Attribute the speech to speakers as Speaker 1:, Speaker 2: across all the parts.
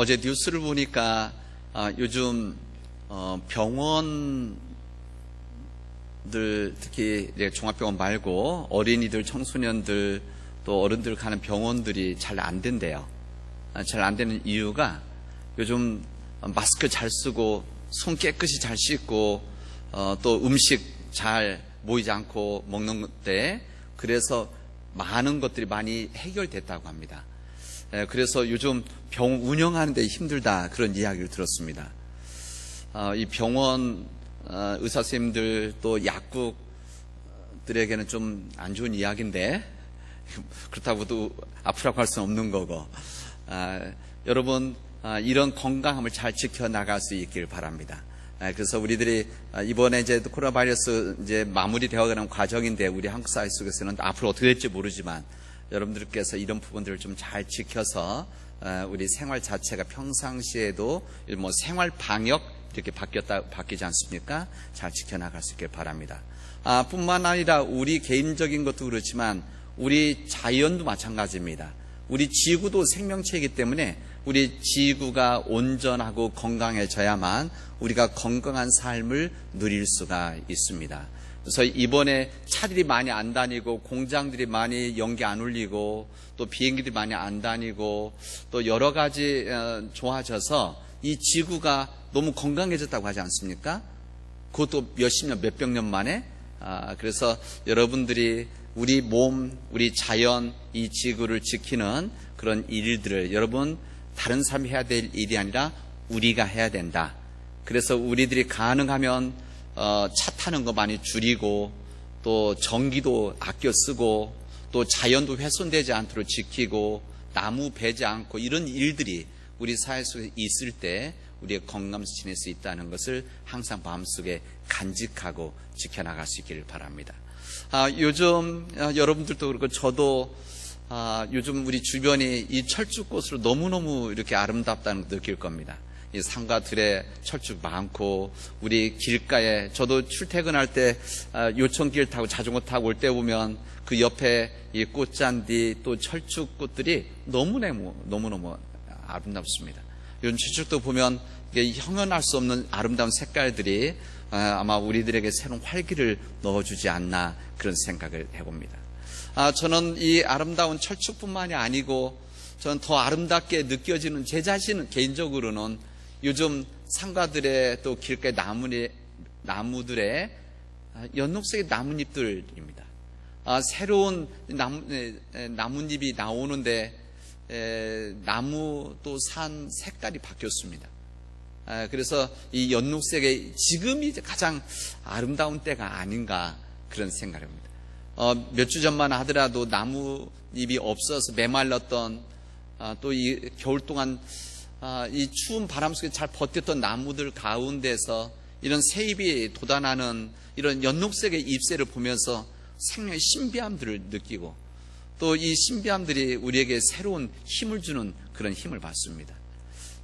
Speaker 1: 어제 뉴스를 보니까 요즘 병원들, 특히 종합병원 말고 어린이들, 청소년들 또 어른들 가는 병원들이 잘 안 된대요. 잘 안 되는 이유가 요즘 마스크 잘 쓰고 손 깨끗이 잘 씻고 또 음식 잘 모이지 않고 먹는데, 그래서 많은 것들이 많이 해결됐다고 합니다. 그래서 요즘 병원 운영하는 데 힘들다, 그런 이야기를 들었습니다. 이 병원 의사 선생님들 또 약국들에게는 좀 안 좋은 이야기인데, 그렇다고도 아프라고 할 수는 없는 거고, 여러분 이런 건강함을 잘 지켜나갈 수 있길 바랍니다. 그래서 우리들이 이번에 이제 코로나 바이러스 이제 마무리되어가는 과정인데, 우리 한국 사회 속에서는 앞으로 어떻게 될지 모르지만 여러분들께서 이런 부분들을 좀 잘 지켜서 우리 생활 자체가 평상시에도 뭐 생활 방역 이렇게 바뀌지 않습니까? 잘 지켜나갈 수 있길 바랍니다. 뿐만 아니라 우리 개인적인 것도 그렇지만 우리 자연도 마찬가지입니다. 우리 지구도 생명체이기 때문에 우리 지구가 온전하고 건강해져야만 우리가 건강한 삶을 누릴 수가 있습니다. 그래서 이번에 차들이 많이 안 다니고 공장들이 많이 연기 안 울리고 또 비행기들이 많이 안 다니고 또 여러 가지 좋아져서 이 지구가 너무 건강해졌다고 하지 않습니까? 그것도 몇십 년, 몇백 년 만에. 그래서 여러분들이 우리 몸, 우리 자연, 이 지구를 지키는 그런 일들을 여러분 다른 사람이 해야 될 일이 아니라 우리가 해야 된다. 그래서 우리들이 가능하면 차 타는 거 많이 줄이고 또 전기도 아껴 쓰고 또 자연도 훼손되지 않도록 지키고 나무 베지 않고 이런 일들이 우리 사회 속에 있을 때 우리의 건강하면서 지낼 수 있다는 것을 항상 마음속에 간직하고 지켜나갈 수 있기를 바랍니다. 요즘 여러분들도 그렇고 저도 요즘 우리 주변이 이 철쭉꽃으로 너무너무 이렇게 아름답다는 걸 느낄 겁니다. 이 산과 들에 철쭉 많고 우리 길가에, 저도 출퇴근할 때 요천길 타고 자전거 타고 올 때 보면 그 옆에 이 꽃잔디 또 철쭉꽃들이 너무너무 아름답습니다. 요즘 철쭉도 보면 이게 형언할 수 없는 아름다운 색깔들이 아마 우리들에게 새로운 활기를 넣어주지 않나, 그런 생각을 해봅니다. 저는 이 아름다운 철쭉뿐만이 아니고 저는 더 아름답게 느껴지는, 제 자신은 개인적으로는 요즘 산가들의 또 길가의 나무들의 연녹색의 나뭇잎들입니다. 새로운 나뭇잎이 나오는데 나무 또 산 색깔이 바뀌었습니다. 그래서 이 연녹색의 지금이 가장 아름다운 때가 아닌가, 그런 생각을 합니다. 몇 주 전만 하더라도 나뭇잎이 없어서 메말랐던 또 이 겨울 동안 이 추운 바람 속에 잘 버텼던 나무들 가운데서 이런 새잎이 돋아나는 이런 연녹색의 잎새를 보면서 생명의 신비함들을 느끼고 또 이 신비함들이 우리에게 새로운 힘을 주는 그런 힘을 받습니다.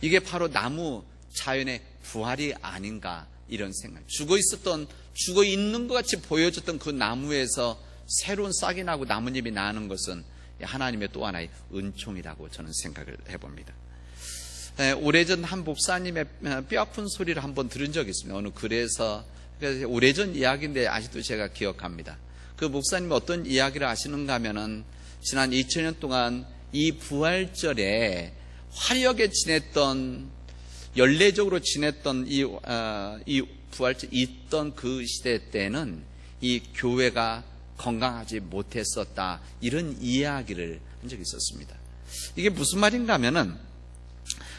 Speaker 1: 이게 바로 나무 자연의 부활이 아닌가, 이런 생각. 죽어 있는 것 같이 보여졌던 그 나무에서 새로운 싹이 나고 나뭇잎이 나는 것은 하나님의 또 하나의 은총이라고 저는 생각을 해봅니다. 오래전 한 목사님의 뼈아픈 소리를 한번 들은 적이 있습니다. 어느 글에서, 오래전 이야기인데 아직도 제가 기억합니다. 그 목사님이 어떤 이야기를 하시는가 하면은 지난 2000년 동안 이 부활절에 화려하게 지냈던, 연례적으로 지냈던 이 부활절 있던 그 시대 때는 이 교회가 건강하지 못했었다, 이런 이야기를 한 적이 있었습니다. 이게 무슨 말인가 하면은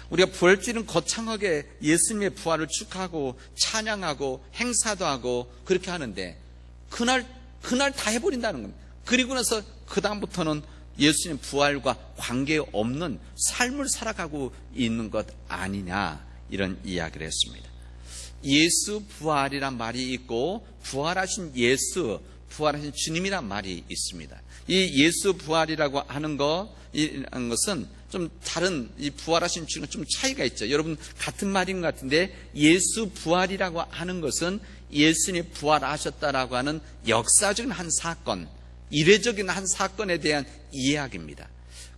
Speaker 1: 우리가 부활절은 거창하게 예수님의 부활을 축하하고 찬양하고 행사도 하고 그렇게 하는데 그날 다 해버린다는 겁니다. 그리고 나서 그 다음부터는 예수님 부활과 관계없는 삶을 살아가고 있는 것 아니냐, 이런 이야기를 했습니다. 예수 부활이란 말이 있고 부활하신 예수, 부활하신 주님이란 말이 있습니다. 이 예수 부활이라고 하는 것은 좀 다른, 이 부활하신 주님과 좀 차이가 있죠. 여러분 같은 말인 것 같은데, 예수 부활이라고 하는 것은 예수님이 부활하셨다라고 하는 역사적인 한 사건, 이례적인 한 사건에 대한 이야기입니다.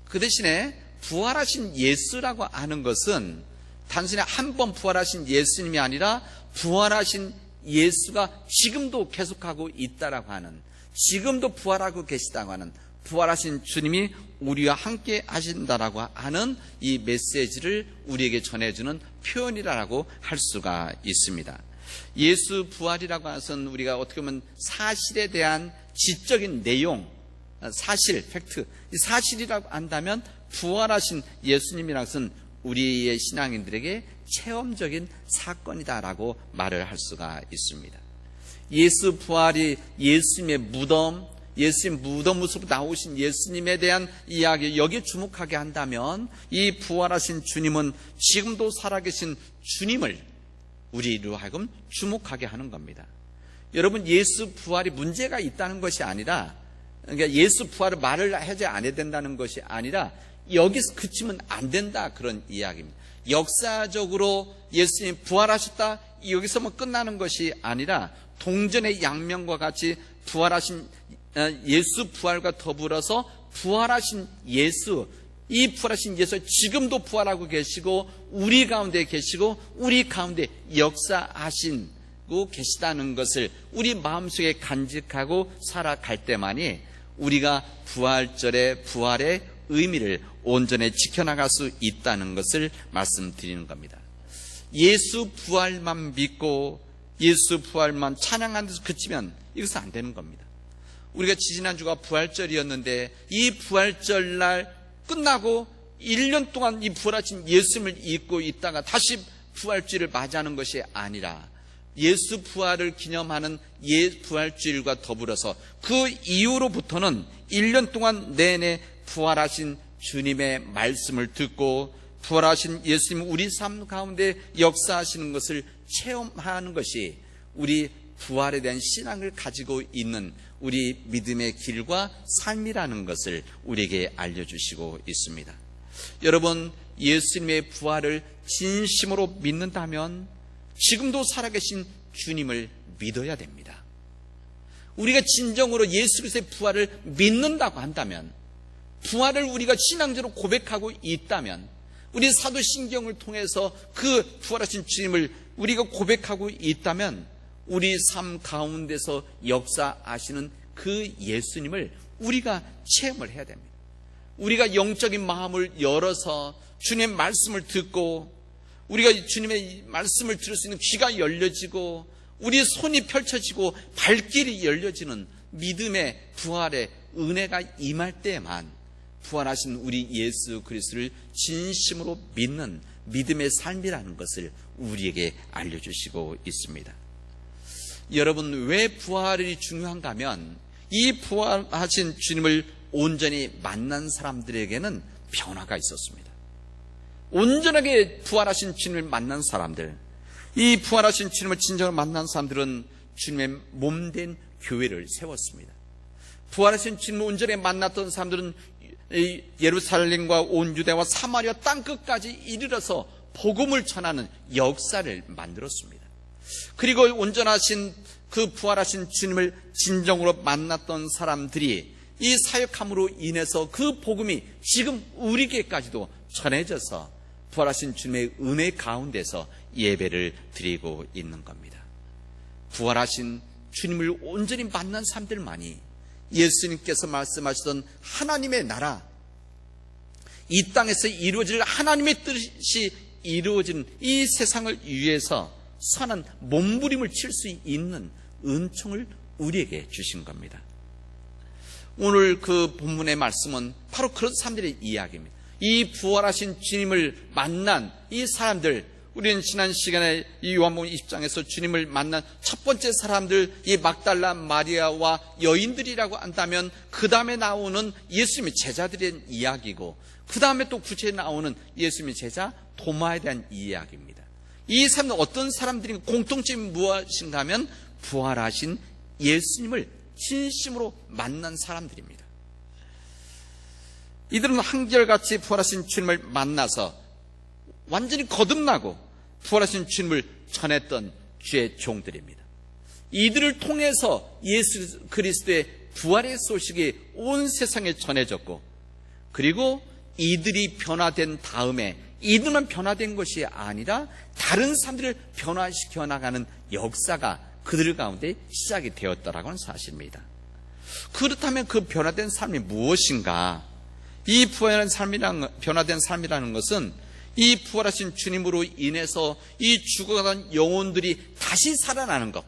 Speaker 1: 그 대신에 부활하신 예수라고 하는 것은 단순히 한 번 부활하신 예수님이 아니라 부활하신 예수가 지금도 계속하고 있다라고 하는, 지금도 부활하고 계시다고 하는, 부활하신 주님이 우리와 함께 하신다라고 하는 이 메시지를 우리에게 전해주는 표현이라고 할 수가 있습니다. 예수 부활이라고 하는 것은 우리가 어떻게 보면 사실에 대한 지적인 내용, 사실, 팩트, 사실이라고 한다면 부활하신 예수님이라는 것은 우리의 신앙인들에게 체험적인 사건이다라고 말을 할 수가 있습니다. 예수 부활이 예수님의 무덤, 예수님 무덤에서 나오신 예수님에 대한 이야기, 여기에 주목하게 한다면 이 부활하신 주님은 지금도 살아계신 주님을 우리로 하여금 주목하게 하는 겁니다. 여러분, 예수 부활이 문제가 있다는 것이 아니라, 그러니까 예수 부활을 말을 하지 않아야 된다는 것이 아니라 여기서 그치면 안 된다, 그런 이야기입니다. 역사적으로 예수님 부활하셨다, 여기서만 끝나는 것이 아니라 동전의 양면과 같이 부활하신 예수 부활과 더불어서 부활하신 예수, 이 부활하신 예수 지금도 부활하고 계시고 우리 가운데 계시고 우리 가운데 역사하시고 계시다는 것을 우리 마음속에 간직하고 살아갈 때만이 우리가 부활절의 부활의 의미를 온전히 지켜나갈 수 있다는 것을 말씀드리는 겁니다. 예수 부활만 믿고 예수 부활만 찬양하는 데서 그치면 이것은 안 되는 겁니다. 우리가 지지난주가 부활절이었는데 이 부활절날 끝나고 1년 동안 이 부활하신 예수님을 잊고 있다가 다시 부활주일을 맞이하는 것이 아니라 예수 부활을 기념하는 부활주일과 더불어서 그 이후로부터는 1년 동안 내내 부활하신 주님의 말씀을 듣고 부활하신 예수님 우리 삶 가운데 역사하시는 것을 체험하는 것이 우리 부활에 대한 신앙을 가지고 있는 우리 믿음의 길과 삶이라는 것을 우리에게 알려주시고 있습니다. 여러분, 예수님의 부활을 진심으로 믿는다면 지금도 살아계신 주님을 믿어야 됩니다. 우리가 진정으로 예수 그리스도의 부활을 믿는다고 한다면, 부활을 우리가 신앙적으로 고백하고 있다면, 우리 사도신경을 통해서 그 부활하신 주님을 우리가 고백하고 있다면 우리 삶 가운데서 역사하시는 그 예수님을 우리가 체험을 해야 됩니다. 우리가 영적인 마음을 열어서 주님의 말씀을 듣고, 우리가 주님의 말씀을 들을 수 있는 귀가 열려지고 우리 손이 펼쳐지고 발길이 열려지는 믿음의 부활의 은혜가 임할 때에만 부활하신 우리 예수 그리스도를 진심으로 믿는 믿음의 삶이라는 것을 우리에게 알려주시고 있습니다. 여러분, 왜 부활이 중요한가 하면 이 부활하신 주님을 온전히 만난 사람들에게는 변화가 있었습니다. 온전하게 부활하신 주님을 만난 사람들, 이 부활하신 주님을 진정으로 만난 사람들은 주님의 몸된 교회를 세웠습니다. 부활하신 주님을 온전히 만났던 사람들은 예루살렘과 온 유대와 사마리아 땅끝까지 이르러서 복음을 전하는 역사를 만들었습니다. 그리고 온전하신 그 부활하신 주님을 진정으로 만났던 사람들이 이 사역함으로 인해서 그 복음이 지금 우리에게까지도 전해져서 부활하신 주님의 은혜 가운데서 예배를 드리고 있는 겁니다. 부활하신 주님을 온전히 만난 사람들만이 예수님께서 말씀하시던 하나님의 나라, 이 땅에서 이루어질 하나님의 뜻이 이루어진 이 세상을 위해서 선한 몸부림을 칠 수 있는 은총을 우리에게 주신 겁니다. 오늘 그 본문의 말씀은 바로 그런 사람들의 이야기입니다. 이 부활하신 주님을 만난 이 사람들, 우리는 지난 시간에 이 요한복음 20장에서 주님을 만난 첫 번째 사람들, 이 막달라 마리아와 여인들이라고 한다면 그 다음에 나오는 예수님의 제자들의 이야기고, 그 다음에 또 구체에 나오는 예수님의 제자 도마에 대한 이야기입니다. 이 사람은 어떤 사람들이 공통점이 무엇인가 하면 부활하신 예수님을 진심으로 만난 사람들입니다. 이들은 한결같이 부활하신 주님을 만나서 완전히 거듭나고 부활하신 주님을 전했던 주의 종들입니다. 이들을 통해서 예수 그리스도의 부활의 소식이 온 세상에 전해졌고, 그리고 이들이 변화된 다음에 이들만 변화된 것이 아니라 다른 사람들을 변화시켜 나가는 역사가 그들 가운데 시작이 되었다라고 하는 사실입니다. 그렇다면 그 변화된 삶이 무엇인가? 이 변화된 삶이라는 것은 이 부활하신 주님으로 인해서 이 죽어가던 영혼들이 다시 살아나는 것,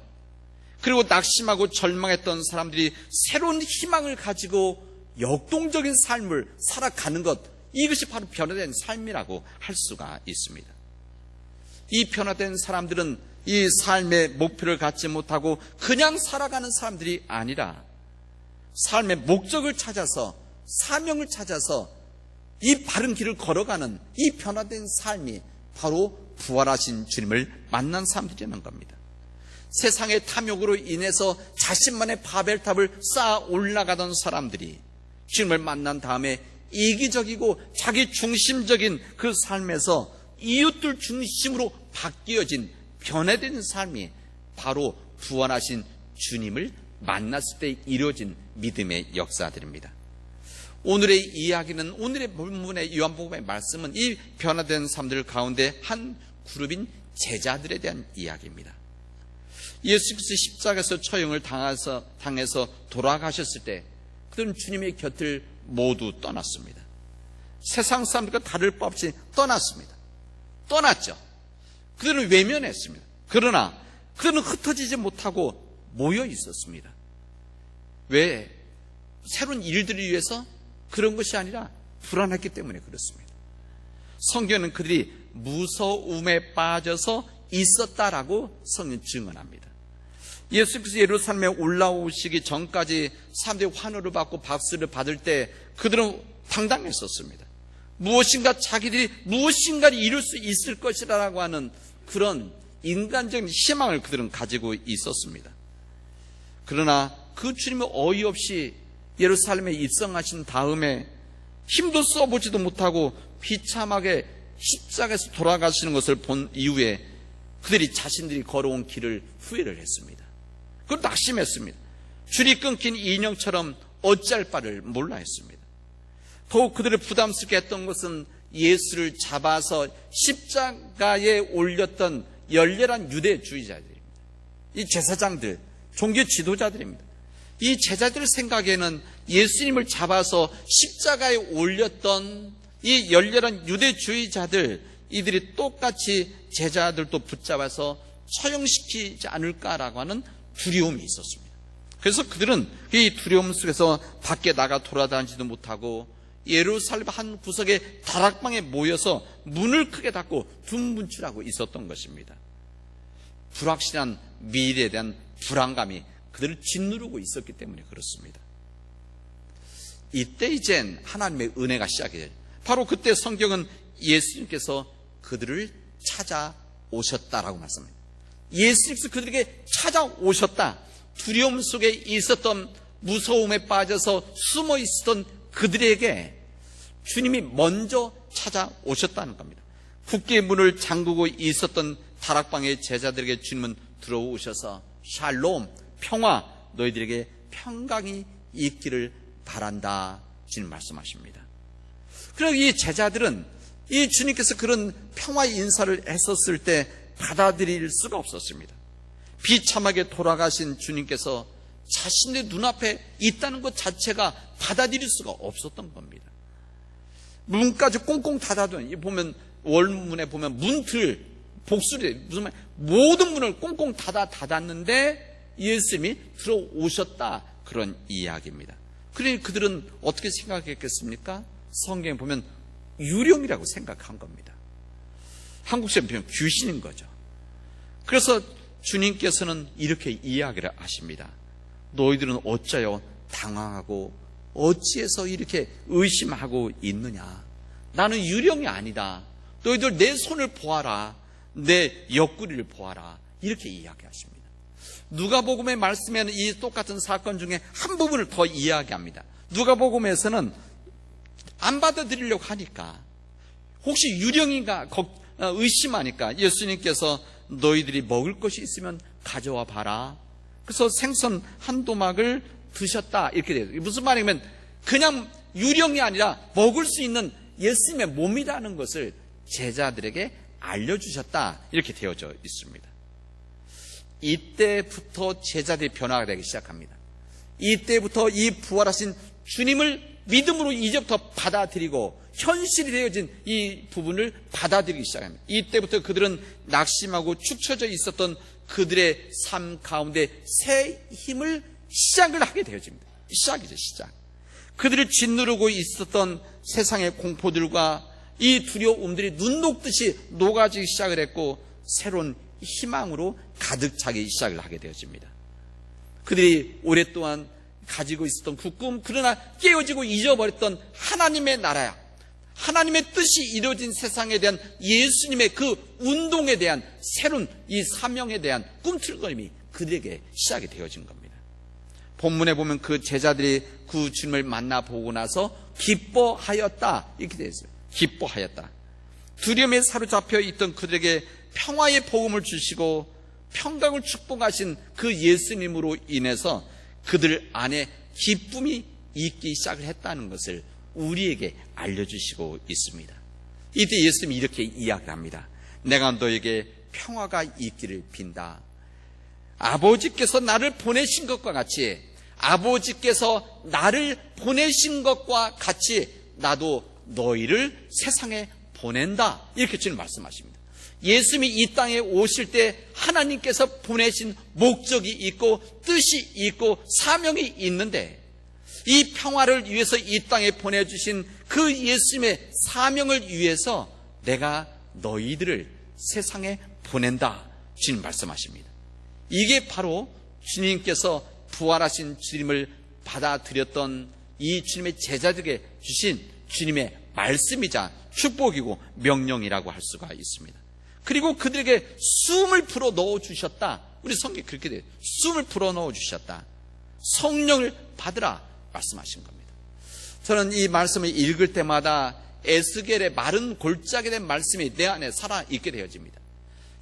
Speaker 1: 그리고 낙심하고 절망했던 사람들이 새로운 희망을 가지고 역동적인 삶을 살아가는 것, 이것이 바로 변화된 삶이라고 할 수가 있습니다. 이 변화된 사람들은 이 삶의 목표를 갖지 못하고 그냥 살아가는 사람들이 아니라 삶의 목적을 찾아서, 사명을 찾아서 이 바른 길을 걸어가는 이 변화된 삶이 바로 부활하신 주님을 만난 사람들이라는 겁니다. 세상의 탐욕으로 인해서 자신만의 바벨탑을 쌓아 올라가던 사람들이 주님을 만난 다음에 이기적이고 자기 중심적인 그 삶에서 이웃들 중심으로 바뀌어진 변화된 삶이 바로 부활하신 주님을 만났을 때 이루어진 믿음의 역사들입니다. 오늘의 이야기는, 오늘의 본문의 요한복음의 말씀은 이 변화된 사람들 가운데 한 그룹인 제자들에 대한 이야기입니다. 예수께서 십자가에서 처형을 당해서 돌아가셨을 때 그들은 주님의 곁을 모두 떠났습니다. 세상 사람들과 다를 바 없이 떠났습니다. 떠났죠. 그들은 외면했습니다. 그러나 그들은 흩어지지 못하고 모여 있었습니다. 왜? 새로운 일들을 위해서? 그런 것이 아니라 불안했기 때문에 그렇습니다. 성경은 그들이 무서움에 빠져서 있었다라고 성경 증언합니다. 예수께서 예루살렘에 올라오시기 전까지 사람들이 환호를 받고 박수를 받을 때 그들은 당당했었습니다. 무엇인가 자기들이 무엇인가를 이룰 수 있을 것이라고 하는 그런 인간적인 희망을 그들은 가지고 있었습니다. 그러나 그 주님은 어이없이 예루살렘에 입성하신 다음에 힘도 써보지도 못하고 비참하게 십자가에서 돌아가시는 것을 본 이후에 그들이 자신들이 걸어온 길을 후회를 했습니다. 그걸 낙심했습니다. 줄이 끊긴 인형처럼 어찌할 바를 몰라 했습니다. 더욱 그들을 부담스럽게 했던 것은 예수를 잡아서 십자가에 올렸던 열렬한 유대주의자들입니다. 이 제사장들, 종교 지도자들입니다. 이 제자들 생각에는 예수님을 잡아서 십자가에 올렸던 이 열렬한 유대주의자들, 이들이 똑같이 제자들도 붙잡아서 처형시키지 않을까라고 하는 두려움이 있었습니다. 그래서 그들은 이 두려움 속에서 밖에 나가 돌아다니지도 못하고 예루살렘 한 구석에 다락방에 모여서 문을 크게 닫고 둔분출하고 있었던 것입니다. 불확실한 미래에 대한 불안감이 그들을 짓누르고 있었기 때문에 그렇습니다. 이때 이젠 하나님의 은혜가 시작이 돼요. 바로 그때 성경은 예수님께서 그들을 찾아오셨다라고 말씀합니다. 예수님께서 그들에게 찾아오셨다. 두려움 속에 있었던, 무서움에 빠져서 숨어 있었던 그들에게 주님이 먼저 찾아오셨다는 겁니다. 굳게 문을 잠그고 있었던 다락방의 제자들에게 주님은 들어오셔서 샬롬, 평화, 너희들에게 평강이 있기를 바란다 주님 말씀하십니다. 그리고 이 제자들은 이 주님께서 그런 평화 인사를 했었을 때 받아들일 수가 없었습니다. 비참하게 돌아가신 주님께서 자신의 눈앞에 있다는 것 자체가 받아들일 수가 없었던 겁니다. 문까지 꽁꽁 닫아둔, 보면 원문에 보면 문틀, 복수리, 무슨 말, 모든 문을 꽁꽁 닫았는데 예수님이 들어오셨다, 그런 이야기입니다. 그러니 그들은 어떻게 생각했겠습니까? 성경에 보면 유령이라고 생각한 겁니다. 한국식으로 보면 귀신인 거죠. 그래서 주님께서는 이렇게 이야기를 하십니다. 너희들은 어찌하여 당황하고 어찌해서 이렇게 의심하고 있느냐? 나는 유령이 아니다. 너희들 내 손을 보아라. 내 옆구리를 보아라. 이렇게 이야기하십니다. 누가복음의 말씀에는 이 똑같은 사건 중에 한 부분을 더 이야기합니다. 누가복음에서는 안 받아들이려고 하니까, 혹시 유령인가 의심하니까 예수님께서 너희들이 먹을 것이 있으면 가져와 봐라. 그래서 생선 한 도막을 드셨다, 이렇게 돼요. 무슨 말이냐면 그냥 유령이 아니라 먹을 수 있는 예수님의 몸이라는 것을 제자들에게 알려주셨다, 이렇게 되어져 있습니다. 이때부터 제자들이 변화가 되기 시작합니다. 이때부터 이 부활하신 주님을 믿음으로 이제부터 받아들이고 현실이 되어진 이 부분을 받아들이기 시작합니다. 이때부터 그들은 낙심하고 축 처져 있었던 그들의 삶 가운데 새 힘을 시작을 하게 되어집니다. 시작이죠, 시작. 그들을 짓누르고 있었던 세상의 공포들과 이 두려움들이 눈 녹듯이 녹아지기 시작을 했고 새로운 희망으로 가득 차기 시작을 하게 되어집니다. 그들이 오랫동안 가지고 있었던 그 꿈, 그러나 깨어지고 잊어버렸던 하나님의 나라야, 하나님의 뜻이 이루어진 세상에 대한 예수님의 그 운동에 대한 새로운 이 사명에 대한 꿈틀거림이 그들에게 시작이 되어진 겁니다. 본문에 보면 그 제자들이 그 주님을 만나보고 나서 기뻐하였다, 이렇게 되어 있어요. 기뻐하였다. 두려움에 사로잡혀 있던 그들에게 평화의 복음을 주시고 평강을 축복하신 그 예수님으로 인해서 그들 안에 기쁨이 있기 시작을 했다는 것을 우리에게 알려주시고 있습니다. 이때 예수님이 이렇게 이야기합니다. 내가 너에게 평화가 있기를 빈다. 아버지께서 나를 보내신 것과 같이, 아버지께서 나를 보내신 것과 같이 나도 너희를 세상에 보낸다, 이렇게 주님 말씀하십니다. 예수님이 이 땅에 오실 때 하나님께서 보내신 목적이 있고 뜻이 있고 사명이 있는데, 이 평화를 위해서 이 땅에 보내주신 그 예수님의 사명을 위해서 내가 너희들을 세상에 보낸다, 주님 말씀하십니다. 이게 바로 주님께서 부활하신 주님을 받아들였던 이 주님의 제자들에게 주신 주님의 말씀이자 축복이고 명령이라고 할 수가 있습니다. 그리고 그들에게 숨을 불어 넣어주셨다. 우리 성경에 그렇게 돼요. 숨을 불어 넣어주셨다. 성령을 받으라 말씀하신 겁니다. 저는 이 말씀을 읽을 때마다 에스겔의 마른 골짜기에 대한 말씀이 내 안에 살아있게 되어집니다.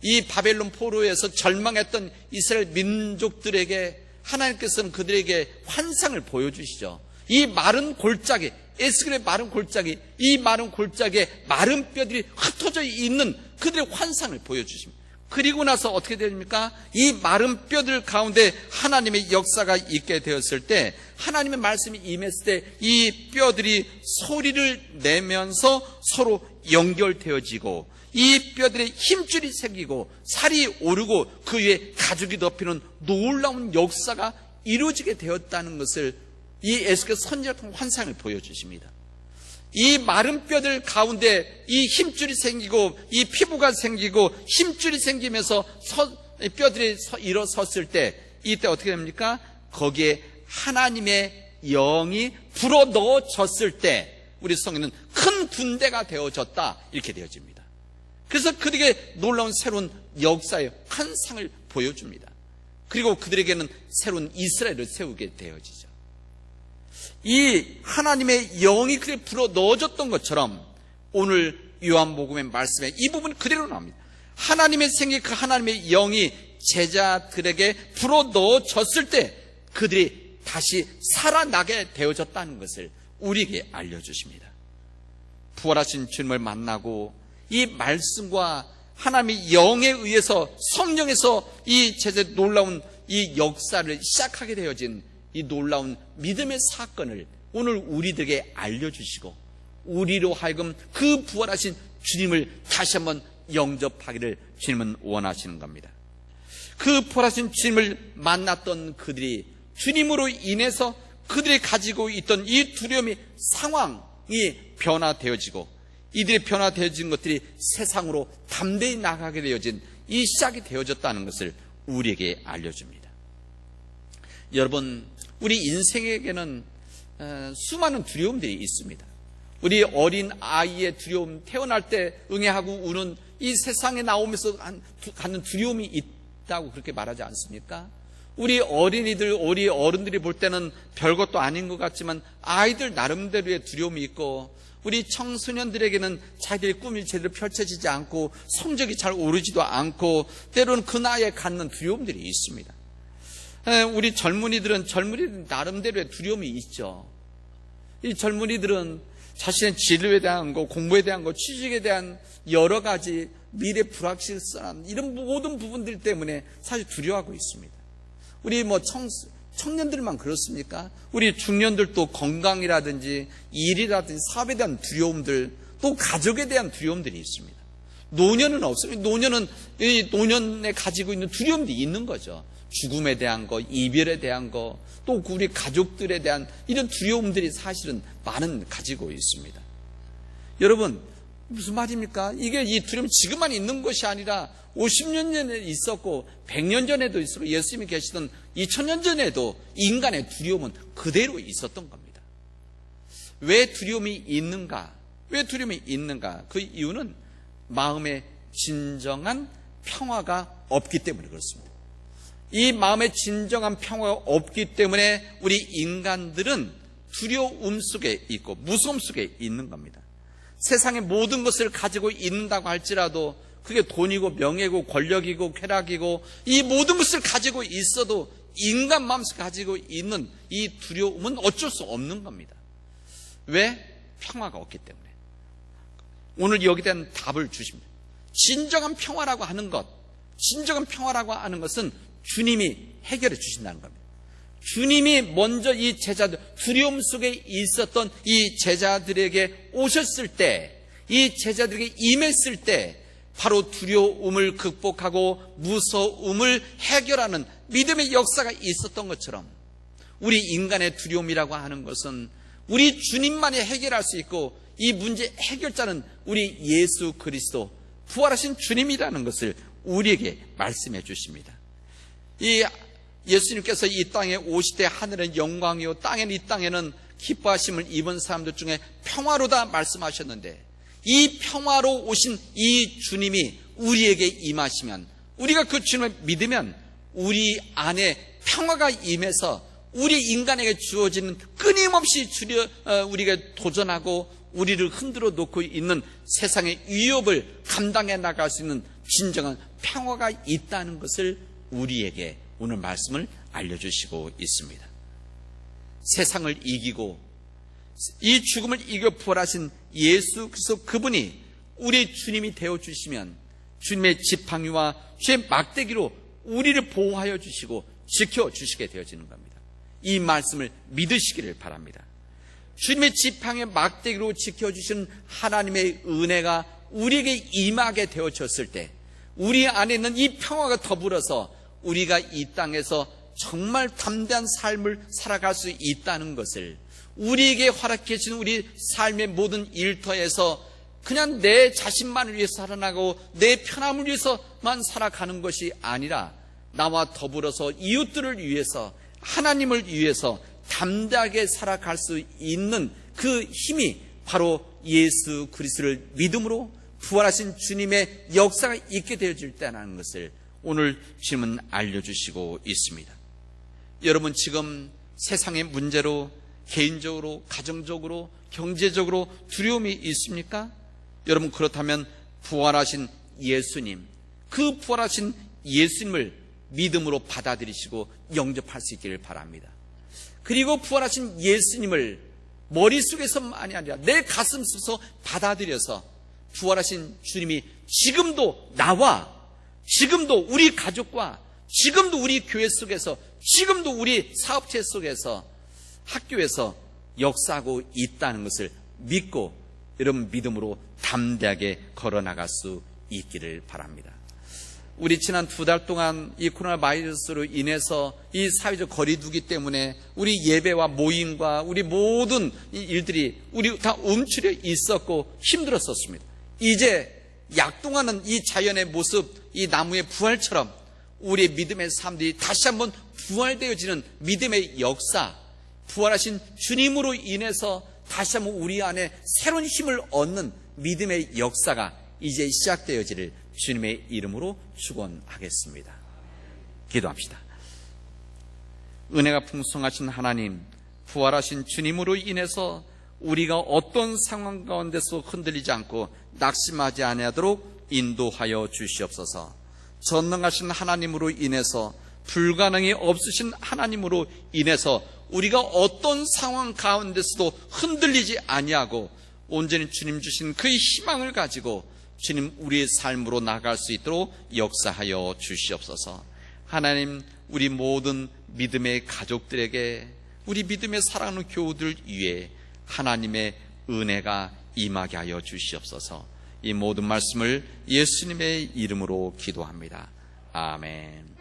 Speaker 1: 이 바벨론 포로에서 절망했던 이스라엘 민족들에게 하나님께서는 그들에게 환상을 보여주시죠. 이 마른 골짜기, 에스겔의 마른 골짜기, 이 마른 골짜기에 마른 뼈들이 흩어져 있는 그들의 환상을 보여주십니다. 그리고 나서 어떻게 됩니까? 이 마른 뼈들 가운데 하나님의 역사가 있게 되었을 때, 하나님의 말씀이 임했을 때 이 뼈들이 소리를 내면서 서로 연결되어지고 이 뼈들의 힘줄이 생기고 살이 오르고 그 위에 가죽이 덮이는 놀라운 역사가 이루어지게 되었다는 것을 이 에스겔 선지자 환상을 보여주십니다. 이 마른 뼈들 가운데 이 힘줄이 생기고 이 피부가 생기고 힘줄이 생기면서 뼈들이 일어섰을 때, 이때 어떻게 됩니까? 거기에 하나님의 영이 불어 넣어졌을 때 우리 성경은 큰 군대가 되어졌다, 이렇게 되어집니다. 그래서 그들에게 놀라운 새로운 역사의 환상을 보여줍니다. 그리고 그들에게는 새로운 이스라엘을 세우게 되어지죠. 이 하나님의 영이 그에 불어 넣어졌던 것처럼 오늘 요한복음의 말씀에 이 부분이 그대로 나옵니다. 하나님의 생기, 그 하나님의 영이 제자들에게 불어 넣어졌을 때 그들이 다시 살아나게 되어졌다는 것을 우리에게 알려주십니다. 부활하신 주님을 만나고 이 말씀과 하나님의 영에 의해서 성령에서 이 제자의 놀라운 이 역사를 시작하게 되어진 이 놀라운 믿음의 사건을 오늘 우리들에게 알려주시고 우리로 하여금 그 부활하신 주님을 다시 한번 영접하기를 주님은 원하시는 겁니다. 그 부활하신 주님을 만났던 그들이 주님으로 인해서 그들이 가지고 있던 이 두려움의 상황이 변화되어지고 이들이 변화되어진 것들이 세상으로 담대히 나가게 되어진 이 시작이 되어졌다는 것을 우리에게 알려줍니다. 여러분, 우리 인생에게는 수많은 두려움들이 있습니다. 우리 어린 아이의 두려움, 태어날 때 응애하고 우는 이 세상에 나오면서 갖는 두려움이 있다고 그렇게 말하지 않습니까? 우리 어린이들, 우리 어른들이 볼 때는 별것도 아닌 것 같지만 아이들 나름대로의 두려움이 있고, 우리 청소년들에게는 자기들의 꿈이 제대로 펼쳐지지 않고 성적이 잘 오르지도 않고 때로는 그 나이에 갖는 두려움들이 있습니다. 우리 젊은이들 나름대로의 두려움이 있죠. 이 젊은이들은 자신의 진로에 대한 거, 공부에 대한 거, 취직에 대한 여러 가지 미래 불확실성, 이런 모든 부분들 때문에 사실 두려워하고 있습니다. 우리 청년들만 그렇습니까? 우리 중년들도 건강이라든지 일이라든지 사업에 대한 두려움들, 또 가족에 대한 두려움들이 있습니다. 노년은 없어요. 노년은 노년에 가지고 있는 두려움들이 있는 거죠. 죽음에 대한 거, 이별에 대한 거, 또 우리 가족들에 대한 이런 두려움들이 사실은 많은 가지고 있습니다. 여러분, 무슨 말입니까? 이게 이 두려움 지금만 있는 것이 아니라 50년 전에 있었고 100년 전에도 있었고 예수님이 계시던 2000년 전에도 인간의 두려움은 그대로 있었던 겁니다. 왜 두려움이 있는가? 왜 두려움이 있는가? 그 이유는 마음에 진정한 평화가 없기 때문에 그렇습니다. 이 마음에 진정한 평화가 없기 때문에 우리 인간들은 두려움 속에 있고 무서움 속에 있는 겁니다. 세상의 모든 것을 가지고 있는다고 할지라도 그게 돈이고 명예고 권력이고 쾌락이고 이 모든 것을 가지고 있어도 인간 마음속에 가지고 있는 이 두려움은 어쩔 수 없는 겁니다. 왜? 평화가 없기 때문에. 오늘 여기에 대한 답을 주십니다. 진정한 평화라고 하는 것, 진정한 평화라고 하는 것은 주님이 해결해 주신다는 겁니다. 주님이 먼저 이 제자들, 두려움 속에 있었던 이 제자들에게 오셨을 때, 이 제자들에게 임했을 때 바로 두려움을 극복하고 무서움을 해결하는 믿음의 역사가 있었던 것처럼 우리 인간의 두려움이라고 하는 것은 우리 주님만이 해결할 수 있고 이 문제 해결자는 우리 예수 그리스도 부활하신 주님이라는 것을 우리에게 말씀해 주십니다. 이 예수님께서 이 땅에 오실 때 하늘은 영광이요 이 땅에는 기뻐하심을 입은 사람들 중에 평화로다 말씀하셨는데 이 평화로 오신 이 주님이 우리에게 임하시면 우리가 그 주님을 믿으면 우리 안에 평화가 임해서 우리 인간에게 주어지는 끊임없이 우리가 도전하고 우리를 흔들어 놓고 있는 세상의 위협을 감당해 나갈 수 있는 진정한 평화가 있다는 것을 우리에게 오늘 말씀을 알려주시고 있습니다. 세상을 이기고 이 죽음을 이겨 부활하신 예수 그리스도 그분이 우리 주님이 되어주시면 주님의 지팡이와 주의 막대기로 우리를 보호하여 주시고 지켜주시게 되어지는 겁니다. 이 말씀을 믿으시기를 바랍니다. 주님의 지팡이의 막대기로 지켜주시는 하나님의 은혜가 우리에게 임하게 되어졌을 때 우리 안에 있는 이 평화가 더불어서 우리가 이 땅에서 정말 담대한 삶을 살아갈 수 있다는 것을 우리에게 허락해 주신 우리 삶의 모든 일터에서 그냥 내 자신만을 위해서 살아나고 내 편함을 위해서만 살아가는 것이 아니라 나와 더불어서 이웃들을 위해서 하나님을 위해서 담대하게 살아갈 수 있는 그 힘이 바로 예수 그리스도를 믿음으로 부활하신 주님의 역사가 있게 되어질 때라는 것을 오늘 주님은 알려주시고 있습니다. 여러분 지금 세상의 문제로 개인적으로, 가정적으로, 경제적으로 두려움이 있습니까? 여러분 그렇다면 부활하신 예수님, 그 부활하신 예수님을 믿음으로 받아들이시고 영접할 수 있기를 바랍니다. 그리고 부활하신 예수님을 머릿속에서만이 아니라 내 가슴속에서 받아들여서 부활하신 주님이 지금도 나와, 지금도 우리 가족과, 지금도 우리 교회 속에서, 지금도 우리 사업체 속에서, 학교에서 역사하고 있다는 것을 믿고 여러분 믿음으로 담대하게 걸어나갈 수 있기를 바랍니다. 우리 지난 2달 동안 이 코로나 바이러스로 인해서 이 사회적 거리두기 때문에 우리 예배와 모임과 우리 모든 일들이 우리 다 움츠려 있었고 힘들었었습니다. 이제 약동하는 이 자연의 모습, 이 나무의 부활처럼 우리의 믿음의 삶들이 다시 한번 부활되어지는 믿음의 역사, 부활하신 주님으로 인해서 다시 한번 우리 안에 새로운 힘을 얻는 믿음의 역사가 이제 시작되어지를 주님의 이름으로 축원하겠습니다. 기도합시다. 은혜가 풍성하신 하나님, 부활하신 주님으로 인해서 우리가 어떤 상황 가운데서 흔들리지 않고 낙심하지 아니하도록 인도하여 주시옵소서. 전능하신 하나님으로 인해서, 불가능이 없으신 하나님으로 인해서 우리가 어떤 상황 가운데서도 흔들리지 아니하고 온전히 주님 주신 그 희망을 가지고 주님 우리의 삶으로 나아갈 수 있도록 역사하여 주시옵소서. 하나님, 우리 모든 믿음의 가족들에게, 우리 믿음의 사랑하는 교우들 위에 하나님의 은혜가 임하게 하여 주시옵소서. 이 모든 말씀을 예수님의 이름으로 기도합니다. 아멘.